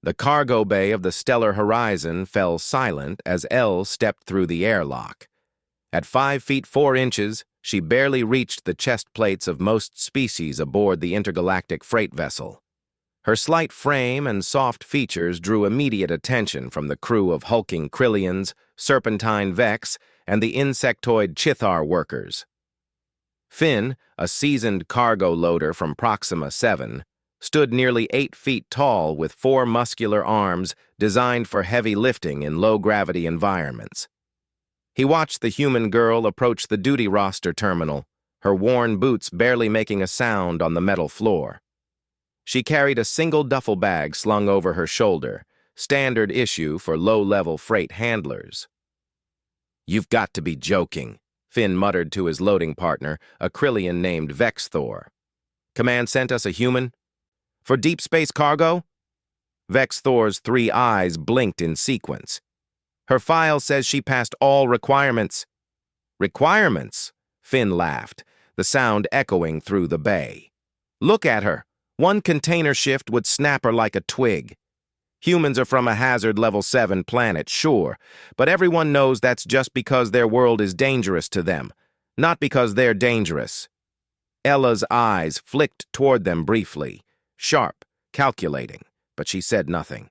The cargo bay of the stellar horizon fell silent as Elle stepped through the airlock. At 5 feet 4 inches, she barely reached the chest plates of most species aboard the intergalactic freight vessel. Her slight frame and soft features drew immediate attention from the crew of hulking Krillians, serpentine Vex, and the insectoid Chithar workers. Finn, a seasoned cargo loader from Proxima 7, stood nearly 8 feet tall with 4 muscular arms designed for heavy lifting in low-gravity environments. He watched the human girl approach the duty roster terminal, her worn boots barely making a sound on the metal floor. She carried a single duffel bag slung over her shoulder, standard issue for low-level freight handlers. "You've got to be joking," Finn muttered to his loading partner, a Krillian named Vexthor. "Command sent us a human? For deep space cargo?" Vexthor's 3 eyes blinked in sequence. "Her file says she passed all requirements." "Requirements?" Finn laughed, the sound echoing through the bay. "Look at her. 1 container shift would snap her like a twig. Humans are from a hazard level 7 planet, sure, but everyone knows that's just because their world is dangerous to them, not because they're dangerous." Ella's eyes flicked toward them briefly, sharp, calculating, but she said nothing.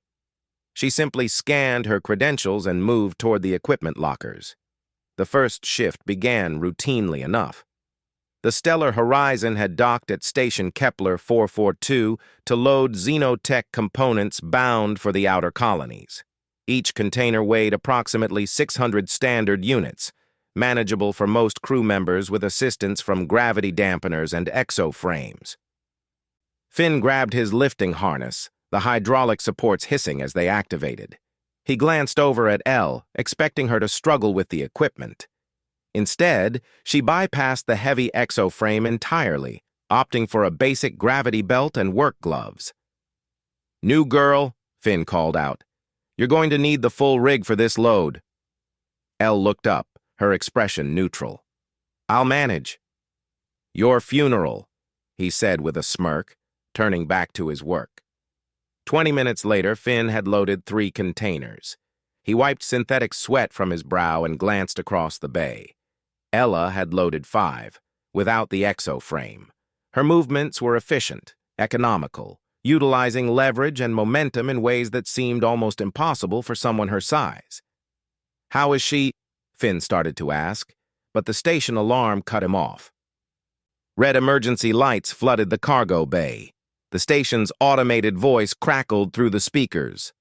She simply scanned her credentials and moved toward the equipment lockers. The first shift began routinely enough. The stellar horizon had docked at Station Kepler 442 to load xenotech components bound for the outer colonies. Each container weighed approximately 600 standard units, manageable for most crew members with assistance from gravity dampeners and exoframes. Finn grabbed his lifting harness, the hydraulic supports hissing as they activated. He glanced over at Elle, expecting her to struggle with the equipment. Instead, she bypassed the heavy exoframe entirely, opting for a basic gravity belt and work gloves. "New girl," Finn called out. "You're going to need the full rig for this load." Elle looked up, her expression neutral. "I'll manage." "Your funeral," he said with a smirk, turning back to his work. 20 minutes later, Finn had loaded 3 containers. He wiped synthetic sweat from his brow and glanced across the bay. Ella had loaded 5, without the exoframe. Her movements were efficient, economical, utilizing leverage and momentum in ways that seemed almost impossible for someone her size. "How is she?" Finn started to ask, but the station alarm cut him off. Red emergency lights flooded the cargo bay. The station's automated voice crackled through the speakers.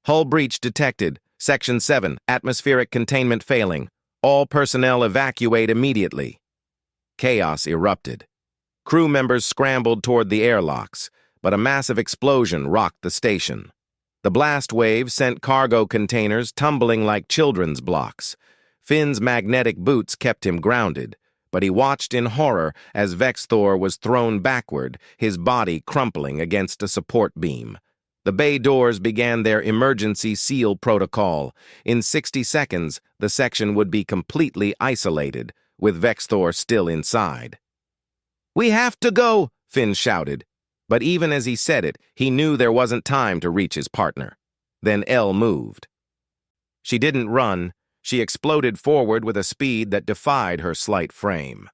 "Hull breach detected. Section 7, atmospheric containment failing. All personnel evacuate immediately." Chaos erupted. Crew members scrambled toward the airlocks, but a massive explosion rocked the station. The blast wave sent cargo containers tumbling like children's blocks. Finn's magnetic boots kept him grounded, but he watched in horror as Vexthor was thrown backward, his body crumpling against a support beam. The bay doors began their emergency seal protocol. In 60 seconds, the section would be completely isolated, with Vexthor still inside. "We have to go!" Finn shouted. But even as he said it, he knew there wasn't time to reach his partner. Then Elle moved. She didn't run. She exploded forward with a speed that defied her slight frame.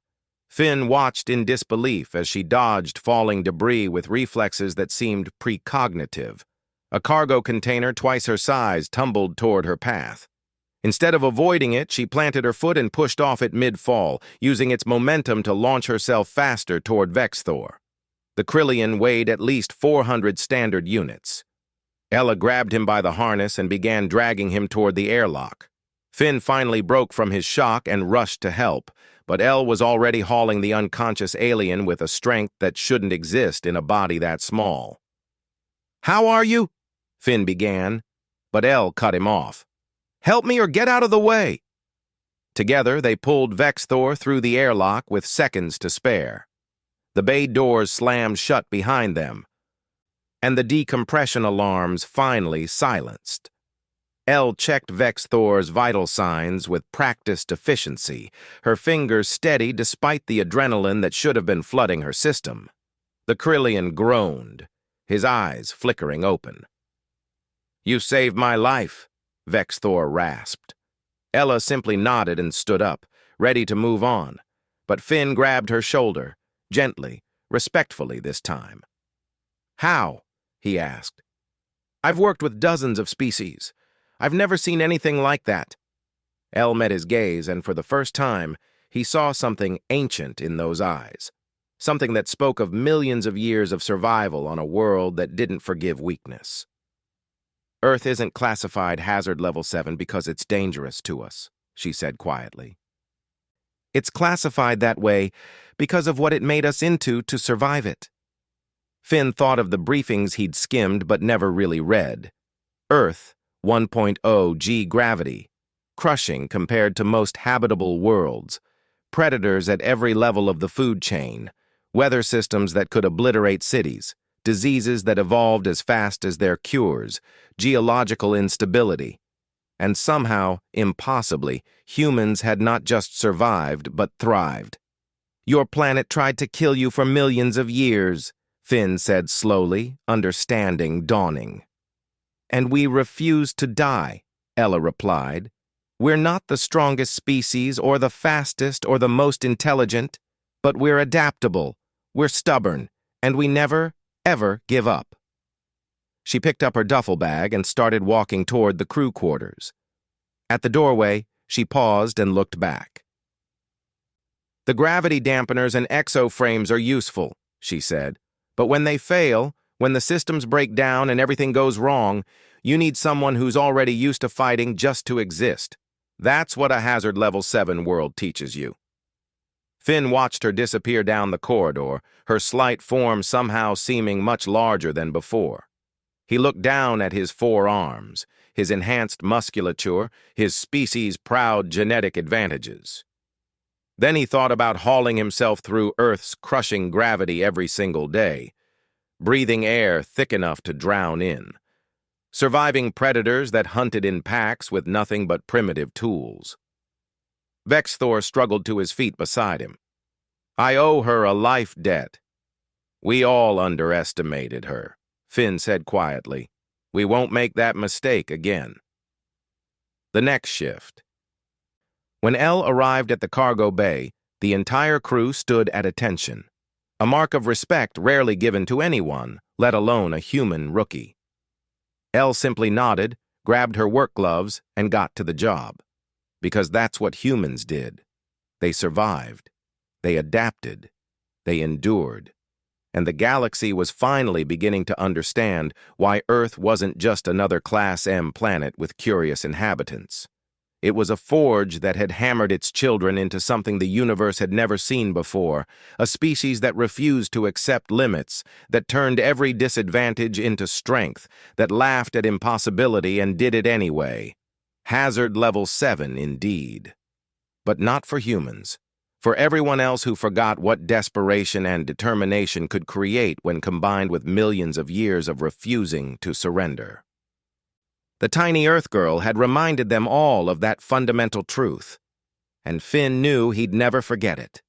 Finn watched in disbelief as she dodged falling debris with reflexes that seemed precognitive. A cargo container twice her size tumbled toward her path. Instead of avoiding it, she planted her foot and pushed off at mid-fall, using its momentum to launch herself faster toward Vexthor. The Krillian weighed at least 400 standard units. Ella grabbed him by the harness and began dragging him toward the airlock. Finn finally broke from his shock and rushed to help, but Elle was already hauling the unconscious alien with a strength that shouldn't exist in a body that small. "How are you?" Finn began, but Elle cut him off. "Help me or get out of the way!" Together, they pulled Vexthor through the airlock with seconds to spare. The bay doors slammed shut behind them, and the decompression alarms finally silenced. Elle checked Vexthor's vital signs with practiced efficiency, her fingers steady despite the adrenaline that should have been flooding her system. The Krillian groaned, his eyes flickering open. You saved my life, Vex Thor rasped. Ella simply nodded and stood up, ready to move on, but Finn grabbed her shoulder, gently, respectfully this time. How? He asked. I've worked with dozens of species. I've never seen anything like that. Elle met his gaze, and for the first time, he saw something ancient in those eyes. Something that spoke of millions of years of survival on a world that didn't forgive weakness. Earth isn't classified hazard level 7 because it's dangerous to us, she said quietly. It's classified that way because of what it made us into to survive it. Finn thought of the briefings he'd skimmed but never really read. Earth, 1.0 G gravity, crushing compared to most habitable worlds, predators at every level of the food chain, weather systems that could obliterate cities, diseases that evolved as fast as their cures, geological instability. And somehow, impossibly, humans had not just survived but thrived. Your planet tried to kill you for millions of years, Finn said slowly, understanding dawning. And we refused to die, Ella replied. We're not the strongest species or the fastest or the most intelligent, but we're adaptable, we're stubborn, and we never, ever give up. She picked up her duffel bag and started walking toward the crew quarters. At the doorway, she paused and looked back. The gravity dampeners and exoframes are useful, she said, but when they fail, when the systems break down and everything goes wrong, you need someone who's already used to fighting just to exist. That's what a hazard level 7 world teaches you. Finn watched her disappear down the corridor, her slight form somehow seeming much larger than before. He looked down at his 4 arms, his enhanced musculature, his species' proud genetic advantages. Then he thought about hauling himself through Earth's crushing gravity every single day, breathing air thick enough to drown in, surviving predators that hunted in packs with nothing but primitive tools. Vex Thor struggled to his feet beside him. I owe her a life debt. We all underestimated her, Finn said quietly. We won't make that mistake again. The next shift. When Elle arrived at the cargo bay, the entire crew stood at attention, a mark of respect rarely given to anyone, let alone a human rookie. Elle simply nodded, grabbed her work gloves, and got to the job. Because that's what humans did. They survived. They adapted. They endured. And the galaxy was finally beginning to understand why Earth wasn't just another Class M planet with curious inhabitants. It was a forge that had hammered its children into something the universe had never seen before, a species that refused to accept limits, that turned every disadvantage into strength, that laughed at impossibility and did it anyway. Hazard level 7, indeed. But not for humans. For everyone else who forgot what desperation and determination could create when combined with millions of years of refusing to surrender. The tiny Earth girl had reminded them all of that fundamental truth, and Finn knew he'd never forget it.